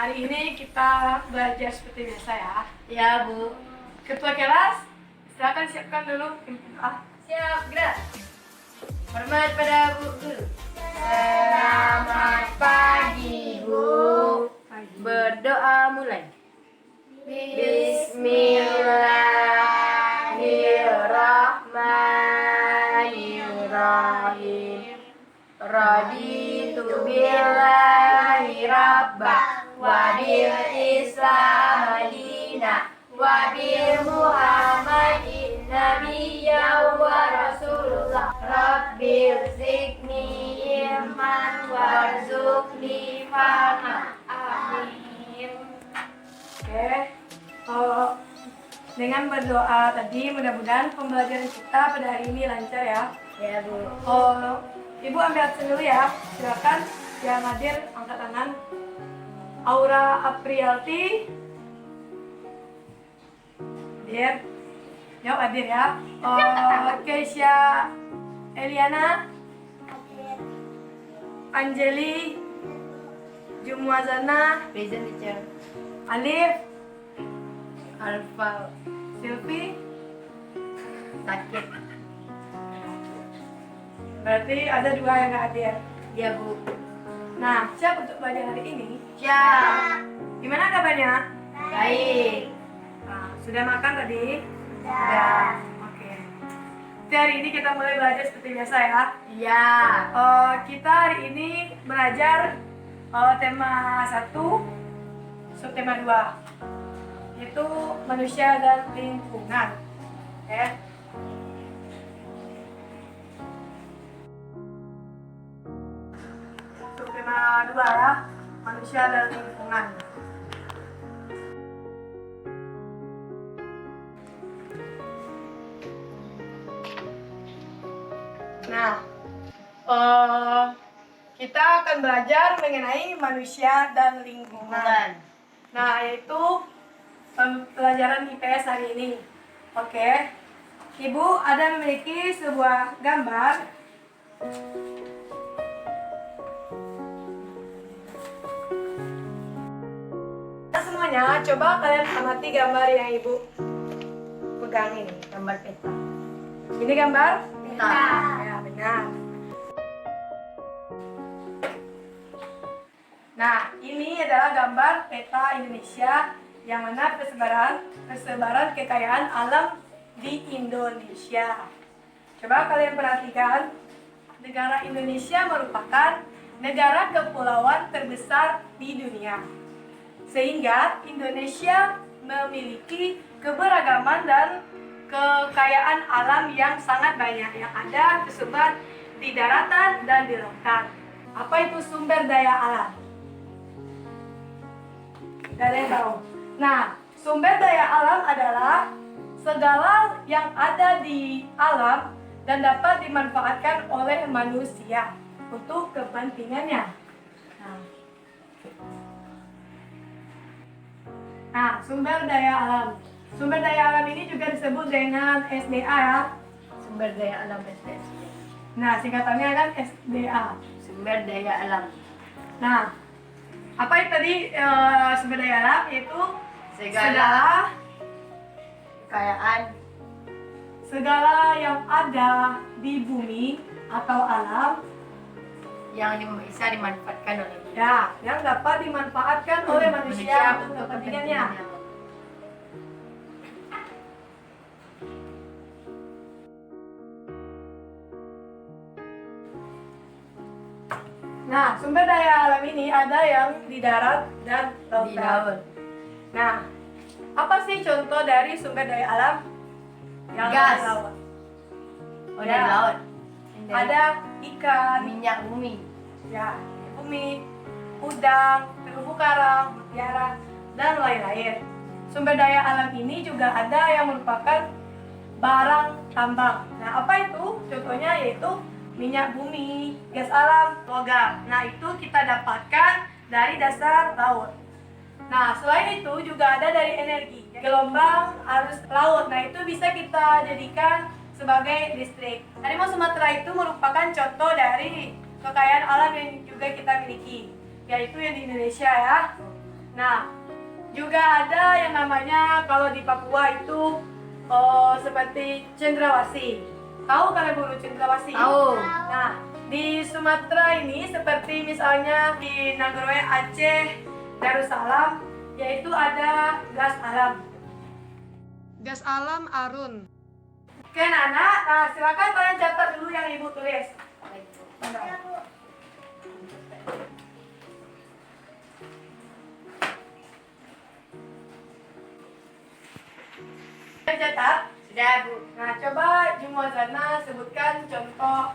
Hari ini kita belajar seperti biasa ya. Ya, Bu. Ketua kelas, silakan siapkan dulu input A. Siap, gerak. Hormat pada Bu Guru. Selamat pagi, Bu. Berdoa mulai. Bismillahirrahmanirrahim. Raditu billahi rabba wa bil islam madina wa bil muhammadin nabiyya wa rasulullah. Rabbil zidni ilman warzuqni fahma. Amin. Oke. Dengan berdoa tadi, mudah-mudahan pembelajaran kita pada hari ini lancar ya. Ya, Bu. Ibu ambil absen dulu ya. Silakan yang hadir angkat tangan. Aura Aprialti. Hadir. Yuk hadir ya. Keisha Eliana. Anjeli Jumuazana. Present teacher. Alif. Alfa Silvi. sakit. Berarti ada dua yang nggak hadir. Ya, Bu. Nah, siap untuk belajar hari ini? Siap. Gimana kabarnya? Baik. Nah, sudah makan tadi? Sudah. Oke. Jadi hari ini kita mulai belajar seperti biasa ya. Ya. Kita hari ini belajar tema 1, subtema 2, yaitu manusia dan lingkungan. Oke. Subtema 2 ya, manusia dan lingkungan. Nah, kita akan belajar mengenai manusia dan lingkungan. Nah, yaitu pelajaran IPS hari ini. Oke. Ibu ada memiliki sebuah gambar. Semuanya, coba kalian amati gambar yang Ibu pegang ini. Gambar peta. Ini gambar? Peta. Ya, benar. Nah, ini adalah gambar peta Indonesia yang mana persebaran kekayaan alam di Indonesia. Coba kalian perhatikan, negara Indonesia merupakan negara kepulauan terbesar di dunia. Sehingga Indonesia memiliki keberagaman dan kekayaan alam yang sangat banyak yang ada tersebar di daratan dan di lautan. Apa itu sumber daya alam? Gak ada yang tahu. Nah, sumber daya alam adalah segala yang ada di alam dan dapat dimanfaatkan oleh manusia untuk kepentingannya. Nah, sumber daya alam. Sumber daya alam ini juga disebut dengan SDA ya. Sumber daya alam SDA. Nah, singkatannya kan SDA. Sumber daya alam. Nah, apa itu tadi sumber daya alam? Yaitu Segala kekayaan segala yang ada di bumi atau alam yang bisa dimanfaatkan oleh ya, yang dapat dimanfaatkan oleh manusia untuk kepentingannya. Nah, sumber daya alam ini ada yang di darat dan di laut. Nah, apa sih contoh dari sumber daya alam yang Gas. ada di laut? Oh, Ya. dari laut. Ada ikan, Minyak bumi. ya, bumi, udang, terumbu karang, mutiara, dan lain-lain. Sumber daya alam ini juga ada yang merupakan barang tambang. Nah, apa itu? Contohnya yaitu minyak bumi, gas alam, logam. Nah, itu kita dapatkan dari dasar laut. Nah, selain itu juga ada dari energi, gelombang arus laut. Nah, itu bisa kita jadikan sebagai listrik. Harimau Sumatera itu merupakan contoh dari kekayaan alam yang juga kita miliki, yaitu yang di Indonesia ya. Nah, juga ada yang namanya kalau di Papua itu seperti cendrawasih. Tahu kalian burung cendrawasih? Tahu. Nah, di Sumatera ini seperti misalnya di Nagoya, Aceh, Darussalam, yaitu ada gas alam. Gas alam Arun. Oke, Nana. Nah, silakan kalian catat dulu yang Ibu tulis. Catat. Sudah, Bu. Nah, coba Jumwazana sebutkan contoh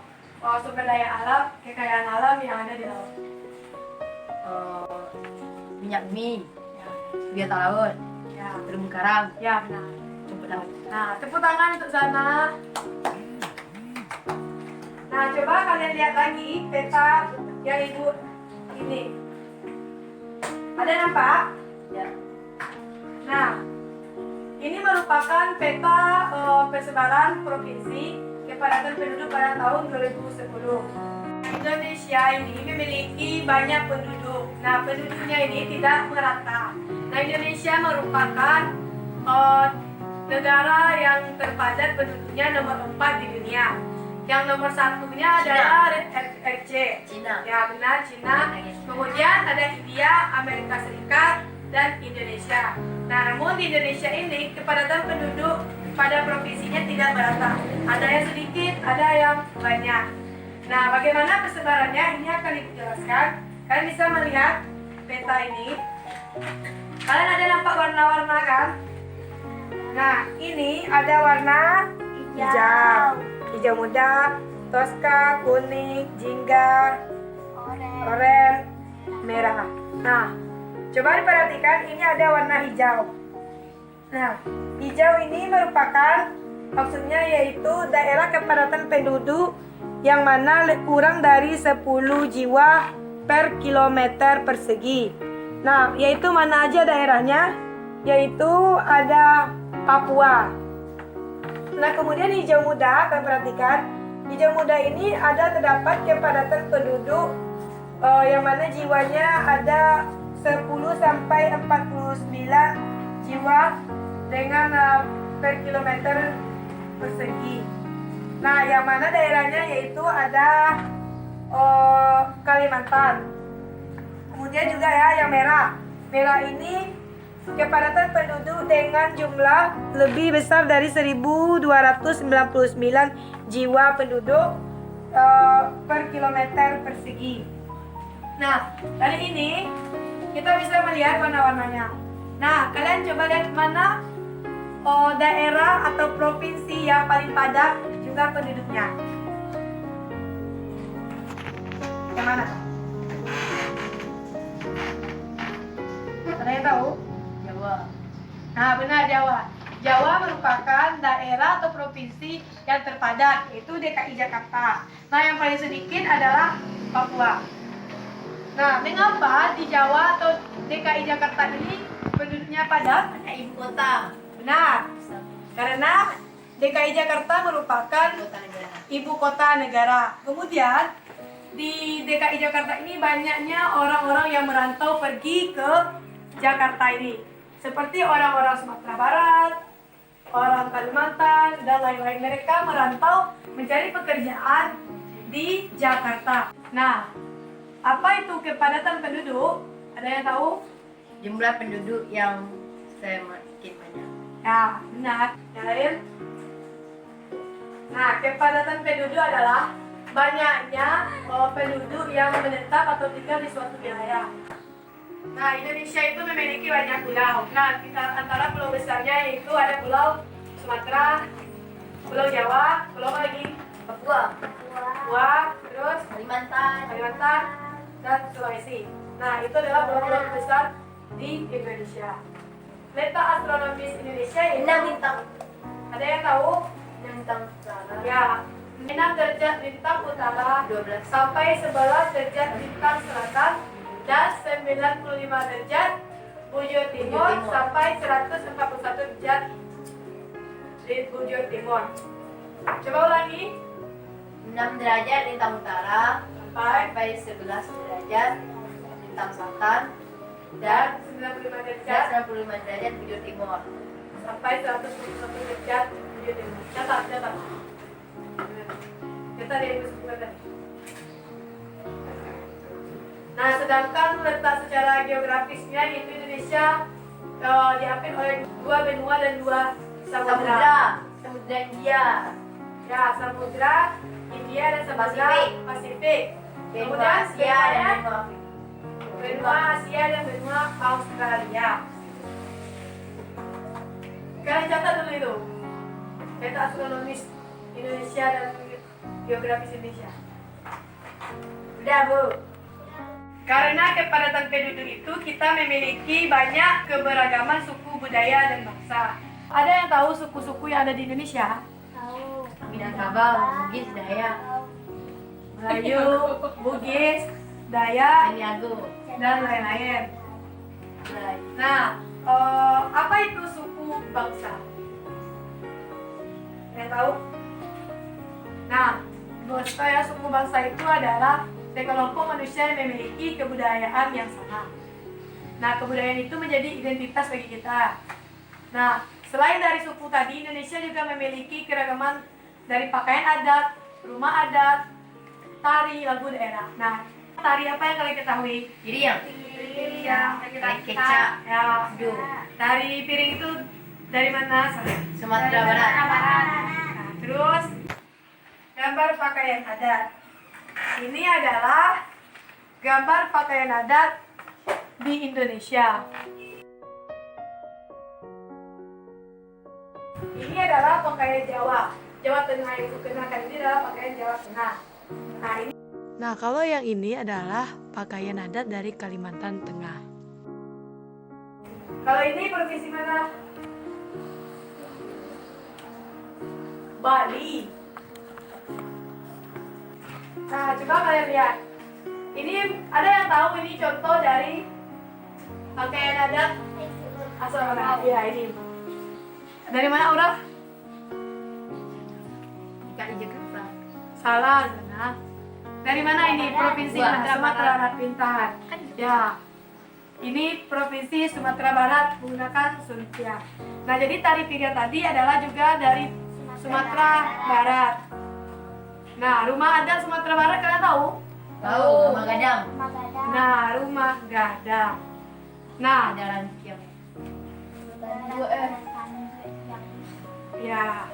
sumber daya alam, kekayaan alam yang ada di laut. Minyak bumi, Ya, biota laut, ya, terumbu karang, ya benar. rumput laut. Nah, tepuk tangan untuk Zana. Nah, coba kalian lihat lagi peta yang Ibu ini. Ada nampak? Ya. Nah, ini merupakan peta persebaran provinsi kepadatan penduduk pada tahun 2010. Indonesia ini memiliki banyak penduduk. Nah, penduduknya ini tidak merata. Nah, Indonesia merupakan negara yang terpadat penduduknya nomor 4 di dunia. Yang nomor satunya adalah RC. Cina. Ya benar, Cina. Kemudian ada India, Amerika Serikat, dan Indonesia. Nah, namun di Indonesia ini kepadatan penduduk pada provinsinya tidak merata. Ada yang sedikit, ada yang banyak. Nah, bagaimana persebarannya? Ini akan dijelaskan. Kalian bisa melihat peta ini. Kalian ada nampak warna-warna kan? Nah, ini ada warna hijau, hijau muda, toska, kuning, jingga, oranye, merah. Nah, coba diperhatikan, ini ada warna hijau. Nah, hijau ini merupakan maksudnya yaitu daerah kepadatan penduduk yang mana kurang dari 10 jiwa per kilometer persegi. Nah, yaitu mana aja daerahnya? Yaitu ada Papua. Nah, kemudian hijau muda, kalian perhatikan, hijau muda ini ada terdapat kepadatan penduduk yang mana jiwanya ada 10 sampai 49 jiwa dengan per kilometer persegi. Nah, yang mana daerahnya yaitu ada Kalimantan. Kemudian juga ya yang merah. Merah ini kepadatan penduduk dengan jumlah lebih besar dari 1299 jiwa penduduk per kilometer persegi. Nah, dari ini kita bisa melihat warna-warnanya. Nah, kalian coba lihat mana daerah atau provinsi yang paling padat juga penduduknya. Yang mana? Ada yang tahu? Jawa. Nah, benar, Jawa. Jawa merupakan daerah atau provinsi yang terpadat, yaitu DKI Jakarta. Nah, yang paling sedikit adalah Papua. Nah, mengapa di Jawa atau DKI Jakarta ini penduduknya padat? Ada ibu kota. Benar, karena DKI Jakarta merupakan Kota negara. ibu kota negara. Kemudian di DKI Jakarta ini banyaknya orang-orang yang merantau pergi ke Jakarta ini, seperti orang-orang Sumatera Barat, orang Kalimantan, dan lain-lain. Mereka merantau mencari pekerjaan di Jakarta. Nah, apa itu kepadatan penduduk? Ada yang tahu? Jumlah penduduk yang semakin banyak. Ya, benar. Yang lain? Nah, kepadatan penduduk adalah banyaknya penduduk yang menetap atau tinggal di suatu wilayah. Nah, Indonesia itu memiliki banyak pulau. Nah, kita antara pulau besarnya yaitu ada Pulau Sumatera, Pulau Jawa, Pulau apa lagi? Papua. Papua, terus Kalimantan, dan Sulawesi. Nah, itu adalah pulau-pulau besar di Indonesia. Letak astronomis Indonesia yaitu 6 bintang. ada yang tahu? 6 bintang utara. Ya, 6 derajat bintang utara 12. sampai 11 derajat bintang selatan dan 95 derajat bujur timur sampai 141 derajat di bujur timur. Coba ulangi. 6 derajat lintang utara Sampai sampai 11 derajat lintang selatan dan 95 derajat 95 derajat bujur timur. sampai 141 derajat bujur timur. Catat. Kita dari tadi. Nah, sedangkan letak secara geografisnya yaitu Indonesia diapit oleh 2 benua dan 2 samudra. Samudra India. Ya, samudra India dan samudra Pasifik. Benua Kemudian Asia dan benua Afrika. benua Asia dan benua Australia. Kalian catat dulu itu. Peta astronomis Indonesia dan geografis Indonesia. Udah, Bu. Karena kepadatan penduduk itu kita memiliki banyak keberagaman suku, budaya, dan bangsa. Ada yang tahu suku-suku yang ada di Indonesia? Tahu. Minangkabau, Bugis, Dayak, Melayu, Bugis, Dayak, Aniago. dan lain-lain. Nah, apa itu suku bangsa? Yang tahu? Nah, menurut saya suku bangsa itu adalah sekelompok manusia yang memiliki kebudayaan yang sama. Nah, kebudayaan itu menjadi identitas bagi kita. Nah, selain dari suku tadi, Indonesia juga memiliki keragaman dari pakaian adat, rumah adat, tari, lagu daerah. Nah, tari apa yang kalian ketahui? Iriang. Ya, Kecak. ya. Duh. Tari piring itu dari mana? Sumatera Barat. Nah, terus gambar pakaian adat. Ini adalah gambar pakaian adat di Indonesia. Ini adalah pakaian Jawa. Jawa Tengah yang dikenakan ini adalah pakaian Jawa Tengah. Nah, kalau yang ini adalah pakaian adat dari Kalimantan Tengah. Kalau ini provinsi mana? Bali. Nah, coba kalian lihat. Ini ada yang tahu ini contoh dari pakaian adat asal mana? Iya, ini. Dari mana, Aura? DKI Jakarta. Salah, Zana. Dari mana ini? Provinsi Sumatera Sumatera Barat. Pintar. Ya. Ini Provinsi Sumatera Barat menggunakan sultia. Nah, jadi tari piring tadi adalah juga dari Sumatera Barat. Nah, rumah adat Sumatera Barat kalian tahu? Tahu, Rumah Gadang. Magadang. Nah, rumah gadang. Nah, Ada Rantiang. ya.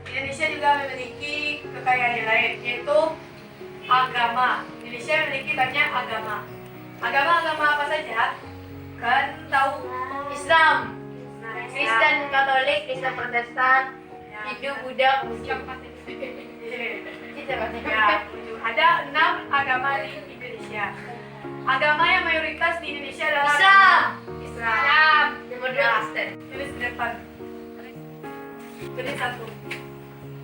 Indonesia juga memiliki kekayaan yang lain, yaitu agama. Indonesia memiliki banyak agama. Agama-agama apa saja? Kan tahu? Islam. Nah, Kristen, Katolik, Kristen Protestan, Ya. Hindu, Buddha, Muslim. Kita bahasa Ya, ada 6 agama di Indonesia. Agama yang mayoritas di Indonesia adalah Islam. Islam. Nomor 2 Ya. Kristen. Tulis di depan. Tulis 1.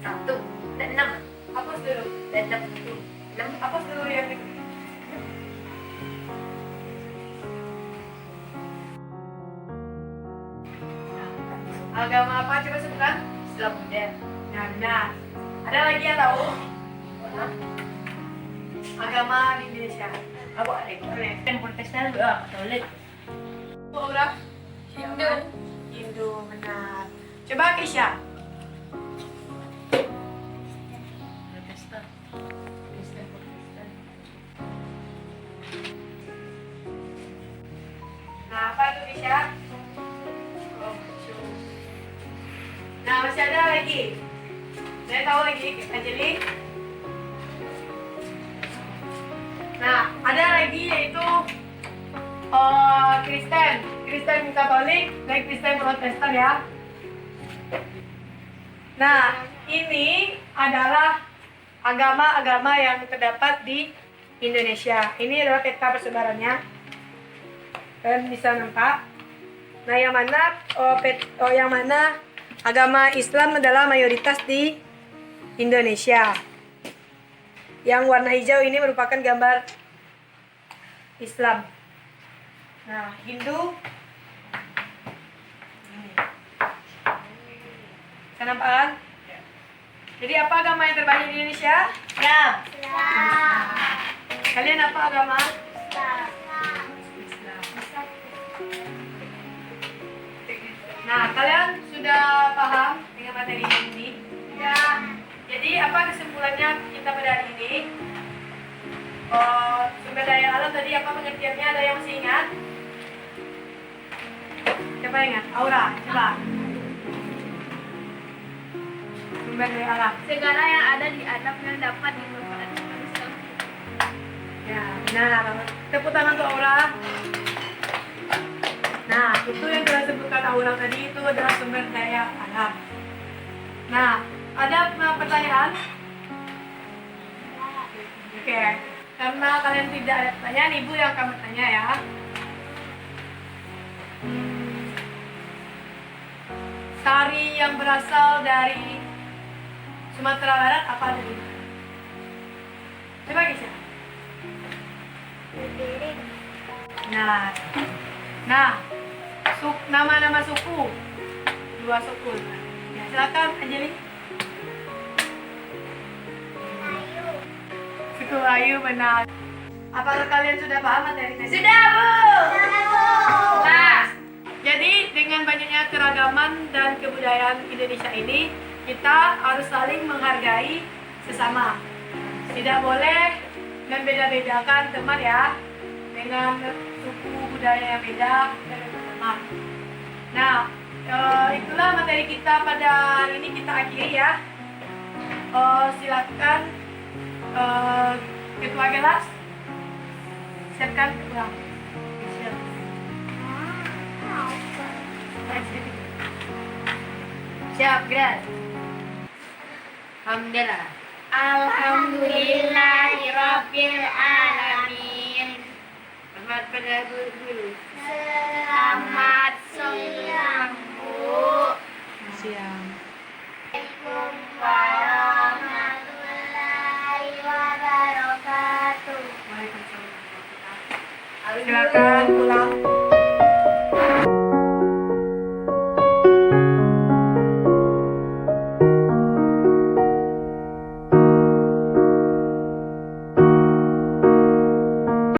1 dan 6 Hapus dulu. dan 6. 6 Hapus dulu yang itu. Agama apa coba sebutkan? Islam Buddha. Nah, benar. Ada lagi yang tahu? Agama di Indonesia. Apa ada? Kristen Protestan, Katolik. Orang Hindu. Hindu, benar. Coba Kisha. Protestan. Kristen Protestan. Nah, apa itu Kisha? Nah, masih ada lagi. Saya tahu lagi, Anjeli. Nah, ada lagi yaitu Kristen Katolik dan Kristen Protestan ya. Nah, ini adalah agama-agama yang terdapat di Indonesia. Ini adalah peta persebarannya. Kalian bisa nampak. Nah, yang mana agama Islam adalah mayoritas di Indonesia. Yang warna hijau ini merupakan gambar Islam. Nah, Hindu. Bisa nampak kan? Jadi apa agama yang terbanyak di Indonesia? Islam. Kalian apa agama? Islam. Islam. materi ini? Ya. Jadi apa kesimpulannya kita pada hari ini? Sumber daya alam tadi apa pengertiannya? Ada yang masih ingat? Coba ingat, Aura, coba. Sumber daya alam. Segala yang ada di alam yang dapat dimanfaatkan manusia. Ya, benar. Tepuk tangan untuk Aura. Nah, itu yang kita sebutkan Aura tadi itu adalah sumber daya alam. Nah, ada pertanyaan? Oke, karena kalian tidak ada pertanyaan, Ibu yang akan bertanya ya. Tari yang berasal dari Sumatera Barat apa ada di mana? Coba Kisha. Nah, nama-nama suku, 2 suku. Ya, silakan Anjeli. Suku Ayu benar. Apakah kalian sudah paham materi tadi? Sudah, Bu. Nah, jadi dengan banyaknya keragaman dan kebudayaan Indonesia ini, kita harus saling menghargai sesama. Tidak boleh membeda-bedakan teman ya, dengan suku budaya yang beda dan teman. Nah, itulah materi kita pada hari ini, kita akhiri ya. Silakan ketua kelas siapkan ulang. Siap, gerak. Alhamdulillah. Alhamdulillahirabbil alamin. Selamat pada guru. Selamat siang, Bu. Siang. Assalamualaikum warahmatullahi wabarakatuh. Waalaikumsalam. Silakan pulang.